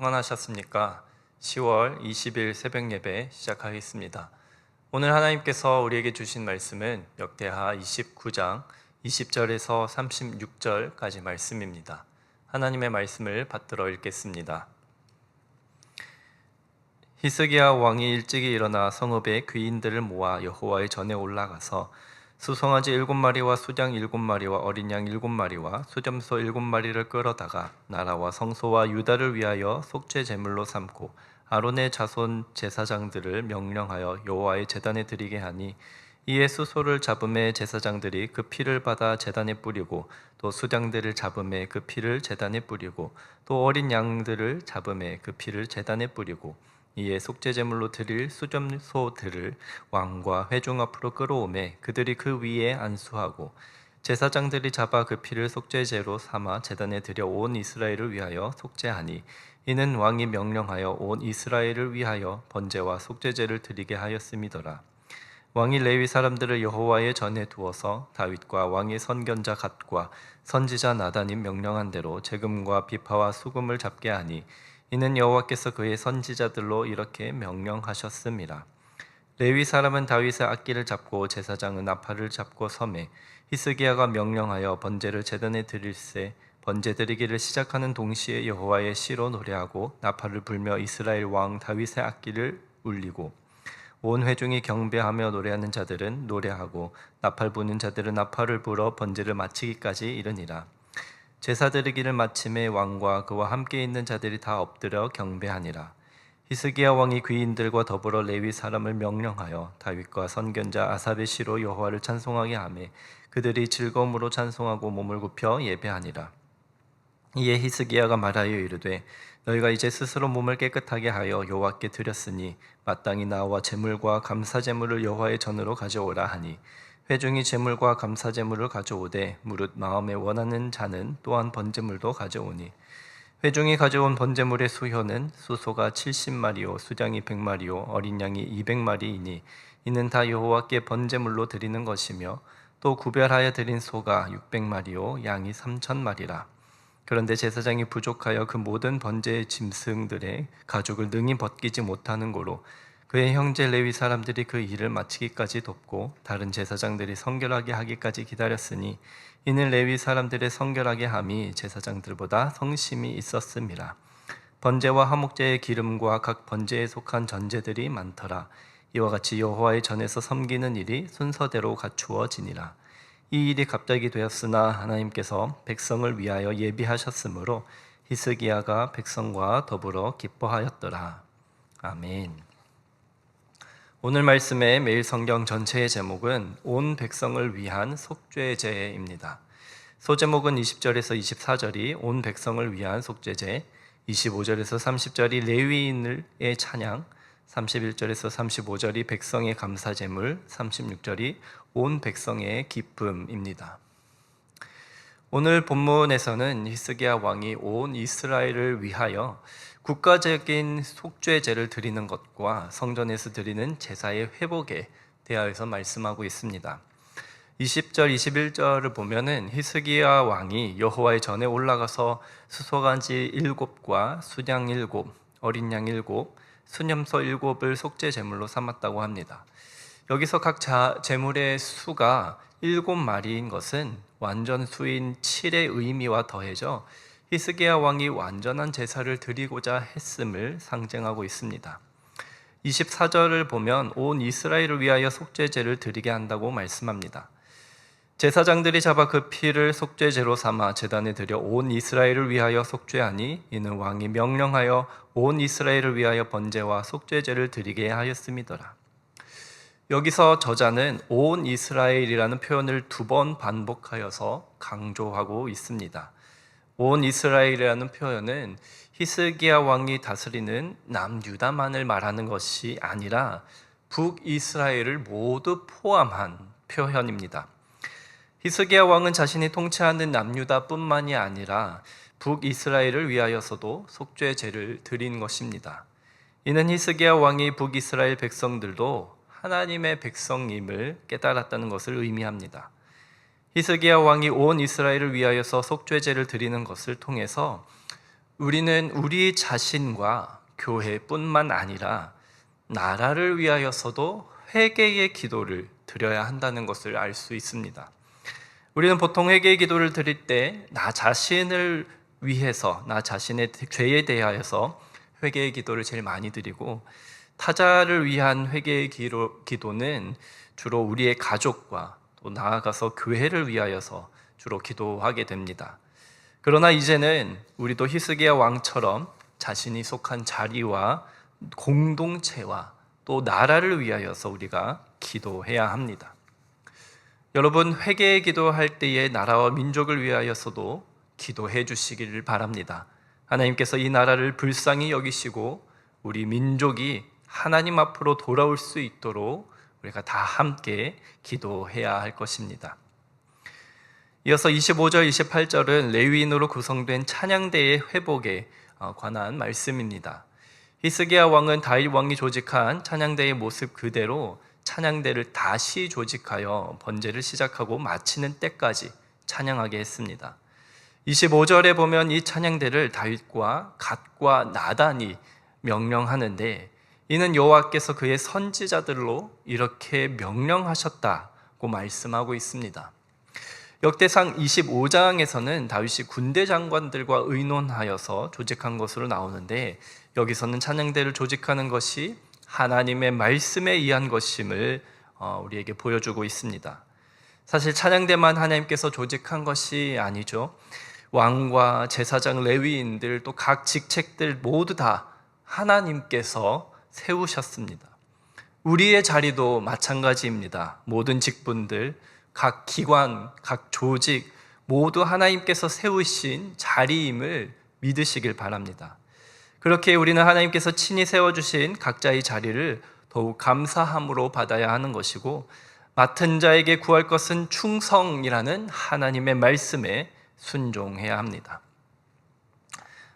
평안하셨습니까? 10월 20일 새벽 예배 시작하겠습니다. 오늘 하나님께서 우리에게 주신 말씀은 역대하 29장 20절에서 36절까지 말씀입니다. 하나님의 말씀을 받들어 읽겠습니다. 히스기야 왕이 일찍이 일어나 성읍의 귀인들을 모아 여호와의 전에 올라가서 수송아지 7마리와 수장 7마리와 어린 양 7마리와 수점소 7마리를 끌어다가 나라와 성소와 유다를 위하여 속죄 제물로 삼고 아론의 자손 제사장들을 명령하여 여호와의 제단에 드리게 하니, 이에 수소를 잡음에 제사장들이 그 피를 받아 제단에 뿌리고 또 수장들을 잡음에 그 피를 제단에 뿌리고 또 어린 양들을 잡음에 그 피를 제단에 뿌리고, 이에 속죄제물로 드릴 수점소들을 왕과 회중 앞으로 끌어오매 그들이 그 위에 안수하고, 제사장들이 잡아 그 피를 속죄제로 삼아 제단에 드려 온 이스라엘을 위하여 속죄하니, 이는 왕이 명령하여 온 이스라엘을 위하여 번제와 속죄제를 드리게 하였음이더라. 왕이 레위 사람들을 여호와의 전에 두어서 다윗과 왕의 선견자 갓과 선지자 나단이 명령한 대로 재금과 비파와 수금을 잡게 하니, 이는 여호와께서 그의 선지자들로 이렇게 명령하셨습니다. 레위 사람은 다윗의 악기를 잡고 제사장은 나팔을 잡고 섬에, 히스기야가 명령하여 번제를 제단에 드릴새 번제 드리기를 시작하는 동시에 여호와의 시로 노래하고 나팔을 불며 이스라엘 왕 다윗의 악기를 울리고, 온 회중이 경배하며 노래하는 자들은 노래하고 나팔 부는 자들은 나팔을 불어 번제를 마치기까지 이르니라. 제사 드리기를 마침에 왕과 그와 함께 있는 자들이 다 엎드려 경배하니라. 히스기야 왕이 귀인들과 더불어 레위 사람을 명령하여 다윗과 선견자 아삽의 시로 여호와를 찬송하게 하매 그들이 즐거움으로 찬송하고 몸을 굽혀 예배하니라. 이에 히스기야가 말하여 이르되, 너희가 이제 스스로 몸을 깨끗하게 하여 여호와께 드렸으니 마땅히 나와 제물과 감사제물을 여호와의 전으로 가져오라 하니, 회중이 제물과 감사제물을 가져오되 무릇 마음에 원하는 자는 또한 번제물도 가져오니, 회중이 가져온 번제물의 수효는 수소가 70마리요 수장이 100마리요 어린 양이 200마리이니 이는 다 여호와께 번제물로 드리는 것이며, 또 구별하여 드린 소가 600마리요 양이 3000마리라. 그런데 제사장이 부족하여 그 모든 번제의 짐승들의 가죽을 능히 벗기지 못하는 고로 그의 형제 레위 사람들이 그 일을 마치기까지 돕고 다른 제사장들이 성결하게 하기까지 기다렸으니, 이는 레위 사람들의 성결하게 함이 제사장들보다 성심이 있었음이라. 번제와 화목제의 기름과 각 번제에 속한 전제들이 많더라. 이와 같이 여호와의 전에서 섬기는 일이 순서대로 갖추어지니라. 이 일이 갑자기 되었으나 하나님께서 백성을 위하여 예비하셨으므로 히스기야가 백성과 더불어 기뻐하였더라. 아멘. 오늘 말씀의 매일 성경 전체의 제목은 온 백성을 위한 속죄제입니다. 소제목은 20절에서 24절이 온 백성을 위한 속죄제, 25절에서 30절이 레위인의 찬양, 31절에서 35절이 백성의 감사제물, 36절이 온 백성의 기쁨입니다. 오늘 본문에서는 히스기야 왕이 온 이스라엘을 위하여 국가적인 속죄제를 드리는 것과 성전에서 드리는 제사의 회복에 대하여서 말씀하고 있습니다. 20절, 21절을 보면은 히스기야 왕이 여호와의 전에 올라가서 수소간지 7과 수장 7, 어린 양 7, 수념소 7을 속죄 제물로 삼았다고 합니다. 여기서 각 제물의 수가 7마리인 것은 완전 수인 7의 의미와 더해져 히스기야 왕이 완전한 제사를 드리고자 했음을 상징하고 있습니다. 24절을 보면 온 이스라엘을 위하여 속죄제를 드리게 한다고 말씀합니다. 제사장들이 잡아 그 피를 속죄제로 삼아 제단에 드려 온 이스라엘을 위하여 속죄하니, 이는 왕이 명령하여 온 이스라엘을 위하여 번제와 속죄제를 드리게 하였음이더라. 여기서 저자는 온 이스라엘이라는 표현을 2번 반복하여서 강조하고 있습니다. 온 이스라엘이라는 표현은 히스기야 왕이 다스리는 남유다만을 말하는 것이 아니라 북이스라엘을 모두 포함한 표현입니다. 히스기야 왕은 자신이 통치하는 남유다뿐만이 아니라 북이스라엘을 위하여서도 속죄제를 드린 것입니다. 이는 히스기야 왕이 북이스라엘 백성들도 하나님의 백성임을 깨달았다는 것을 의미합니다. 히스기야 왕이 온 이스라엘을 위하여서 속죄제를 드리는 것을 통해서 우리는 우리 자신과 교회뿐만 아니라 나라를 위하여서도 회개의 기도를 드려야 한다는 것을 알 수 있습니다. 우리는 보통 회개의 기도를 드릴 때 나 자신을 위해서, 나 자신의 죄에 대하여서 회개의 기도를 제일 많이 드리고, 타자를 위한 회개의 기도는 주로 우리의 가족과 또 나아가서 교회를 위하여서 주로 기도하게 됩니다. 그러나 이제는 우리도 히스기야 왕처럼 자신이 속한 자리와 공동체와 또 나라를 위하여서 우리가 기도해야 합니다. 여러분, 회개의 기도할 때에 나라와 민족을 위하여서도 기도해 주시기를 바랍니다. 하나님께서 이 나라를 불쌍히 여기시고 우리 민족이 하나님 앞으로 돌아올 수 있도록 우리가 다 함께 기도해야 할 것입니다. 이어서 25절, 28절은 레위인으로 구성된 찬양대의 회복에 관한 말씀입니다. 히스기야 왕은 다윗 왕이 조직한 찬양대의 모습 그대로 찬양대를 다시 조직하여 번제를 시작하고 마치는 때까지 찬양하게 했습니다. 25절에 보면 이 찬양대를 다윗과 갓과 나단이 명령하는데, 이는 여호와께서 그의 선지자들로 이렇게 명령하셨다고 말씀하고 있습니다. 역대상 25장에서는 다윗이 군대 장관들과 의논하여서 조직한 것으로 나오는데, 여기서는 찬양대를 조직하는 것이 하나님의 말씀에 의한 것임을 우리에게 보여주고 있습니다. 사실 찬양대만 하나님께서 조직한 것이 아니죠. 왕과 제사장, 레위인들, 또 각 직책들 모두 다 하나님께서 세우셨습니다. 우리의 자리도 마찬가지입니다. 모든 직분들, 각 기관, 각 조직 모두 하나님께서 세우신 자리임을 믿으시길 바랍니다. 그렇게 우리는 하나님께서 친히 세워주신 각자의 자리를 더욱 감사함으로 받아야 하는 것이고, 맡은 자에게 구할 것은 충성이라는 하나님의 말씀에 순종해야 합니다.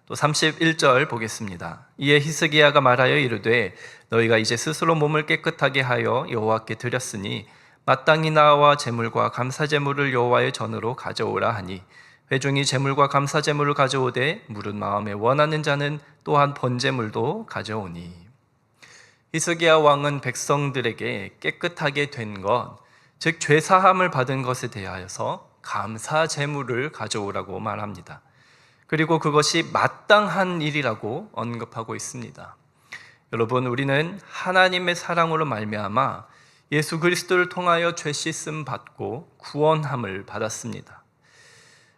또 31절 보겠습니다. 이에 히스기야가 말하여 이르되 너희가 이제 스스로 몸을 깨끗하게 하여 여호와께 드렸으니 마땅히 나와 제물과 감사 제물을 여호와의 전으로 가져오라 하니, 회중이 제물과 감사 제물을 가져오되 물은 마음에 원하는 자는 또한 번제물도 가져오니. 히스기야 왕은 백성들에게 깨끗하게 된 것, 즉 죄사함을 받은 것에 대하여서 감사 제물을 가져오라고 말합니다. 그리고 그것이 마땅한 일이라고 언급하고 있습니다. 여러분, 우리는 하나님의 사랑으로 말미암아 예수 그리스도를 통하여 죄 씻음 받고 구원함을 받았습니다.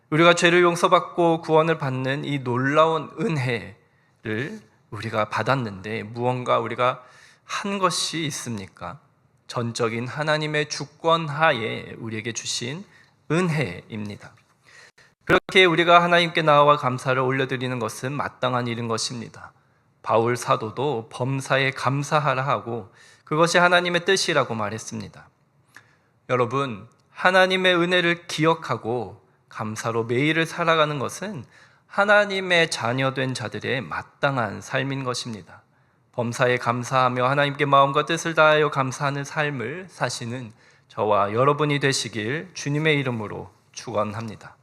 우리가 죄를 용서받고 구원을 받는 이 놀라운 은혜를 우리가 받았는데 무언가 우리가 한 것이 있습니까? 전적인 하나님의 주권하에 우리에게 주신 은혜입니다. 그렇게 우리가 하나님께 나와 감사를 올려드리는 것은 마땅한 일인 것입니다. 바울 사도도 범사에 감사하라 하고 그것이 하나님의 뜻이라고 말했습니다. 여러분, 하나님의 은혜를 기억하고 감사로 매일을 살아가는 것은 하나님의 자녀된 자들의 마땅한 삶인 것입니다. 범사에 감사하며 하나님께 마음과 뜻을 다하여 감사하는 삶을 사시는 저와 여러분이 되시길 주님의 이름으로 축원합니다.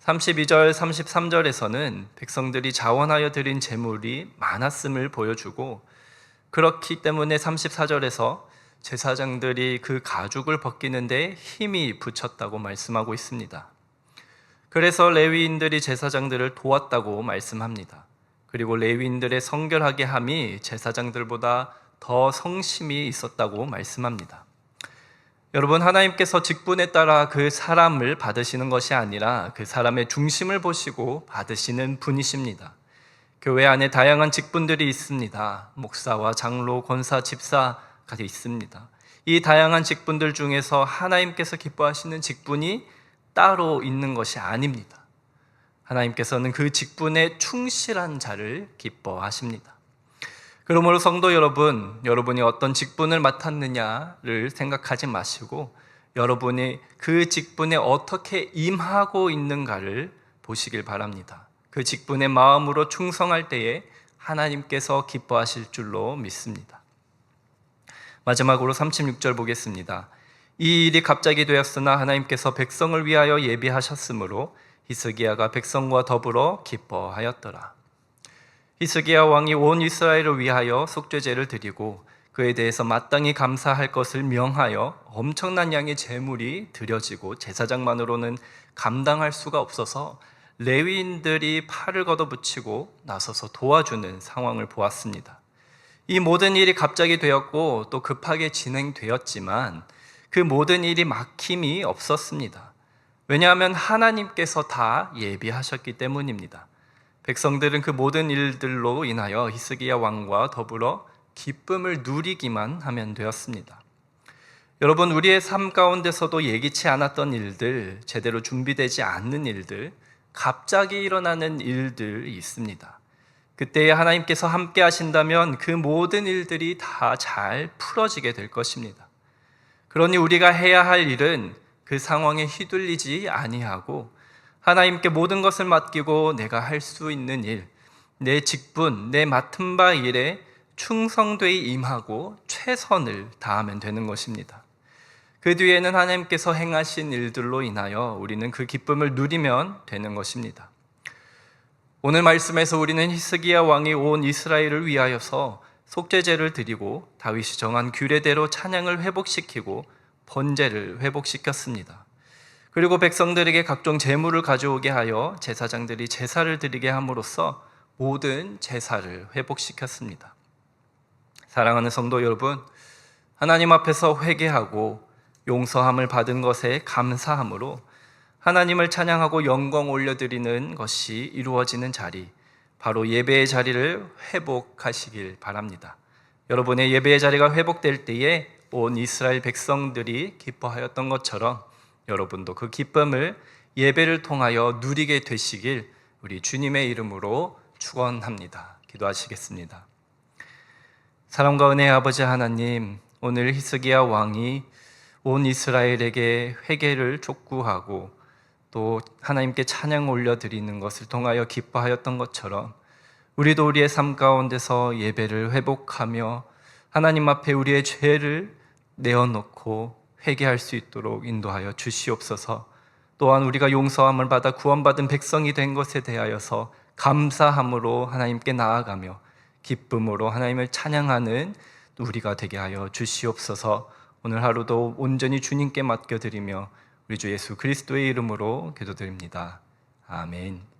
32절, 33절에서는 백성들이 자원하여 드린 제물이 많았음을 보여주고, 그렇기 때문에 34절에서 제사장들이 그 가죽을 벗기는데 힘이 붙였다고 말씀하고 있습니다. 그래서 레위인들이 제사장들을 도왔다고 말씀합니다. 그리고 레위인들의 성결하게 함이 제사장들보다 더 성심이 있었다고 말씀합니다. 여러분, 하나님께서 직분에 따라 그 사람을 받으시는 것이 아니라 그 사람의 중심을 보시고 받으시는 분이십니다. 교회 안에 다양한 직분들이 있습니다. 목사와 장로, 권사, 집사가 있습니다. 이 다양한 직분들 중에서 하나님께서 기뻐하시는 직분이 따로 있는 것이 아닙니다. 하나님께서는 그 직분에 충실한 자를 기뻐하십니다. 그러므로 성도 여러분, 여러분이 어떤 직분을 맡았느냐를 생각하지 마시고 여러분이 그 직분에 어떻게 임하고 있는가를 보시길 바랍니다. 그 직분의 마음으로 충성할 때에 하나님께서 기뻐하실 줄로 믿습니다. 마지막으로 36절 보겠습니다. 이 일이 갑자기 되었으나 하나님께서 백성을 위하여 예비하셨으므로 히스기야가 백성과 더불어 기뻐하였더라. 히스기야 왕이 온 이스라엘을 위하여 속죄제를 드리고 그에 대해서 마땅히 감사할 것을 명하여 엄청난 양의 제물이 드려지고 제사장만으로는 감당할 수가 없어서 레위인들이 팔을 걷어붙이고 나서서 도와주는 상황을 보았습니다. 이 모든 일이 갑자기 되었고 또 급하게 진행되었지만 그 모든 일이 막힘이 없었습니다. 왜냐하면 하나님께서 다 예비하셨기 때문입니다. 백성들은 그 모든 일들로 인하여 히스기야 왕과 더불어 기쁨을 누리기만 하면 되었습니다. 여러분, 우리의 삶 가운데서도 예기치 않았던 일들, 제대로 준비되지 않는 일들, 갑자기 일어나는 일들이 있습니다. 그때에 하나님께서 함께 하신다면 그 모든 일들이 다 잘 풀어지게 될 것입니다. 그러니 우리가 해야 할 일은 그 상황에 휘둘리지 아니하고 하나님께 모든 것을 맡기고 내가 할 수 있는 일, 내 직분, 내 맡은 바 일에 충성되이 임하고 최선을 다하면 되는 것입니다. 그 뒤에는 하나님께서 행하신 일들로 인하여 우리는 그 기쁨을 누리면 되는 것입니다. 오늘 말씀에서 우리는 히스기야 왕이 온 이스라엘을 위하여서 속죄제를 드리고 다윗이 정한 규례대로 찬양을 회복시키고 번제를 회복시켰습니다. 그리고 백성들에게 각종 제물을 가져오게 하여 제사장들이 제사를 드리게 함으로써 모든 제사를 회복시켰습니다. 사랑하는 성도 여러분, 하나님 앞에서 회개하고 용서함을 받은 것에 감사함으로 하나님을 찬양하고 영광 올려드리는 것이 이루어지는 자리, 바로 예배의 자리를 회복하시길 바랍니다. 여러분의 예배의 자리가 회복될 때에 온 이스라엘 백성들이 기뻐하였던 것처럼 여러분도 그 기쁨을 예배를 통하여 누리게 되시길 우리 주님의 이름으로 축원합니다. 기도하시겠습니다. 사랑과 은혜의 아버지 하나님, 오늘 히스기야 왕이 온 이스라엘에게 회개를 촉구하고 또 하나님께 찬양 올려드리는 것을 통하여 기뻐하였던 것처럼 우리도 우리의 삶 가운데서 예배를 회복하며 하나님 앞에 우리의 죄를 내어놓고 회개할 수 있도록 인도하여 주시옵소서. 또한 우리가 용서함을 받아 구원받은 백성이 된 것에 대하여서 감사함으로 하나님께 나아가며 기쁨으로 하나님을 찬양하는 우리가 되게 하여 주시옵소서. 오늘 하루도 온전히 주님께 맡겨드리며 우리 주 예수 그리스도의 이름으로 기도드립니다. 아멘.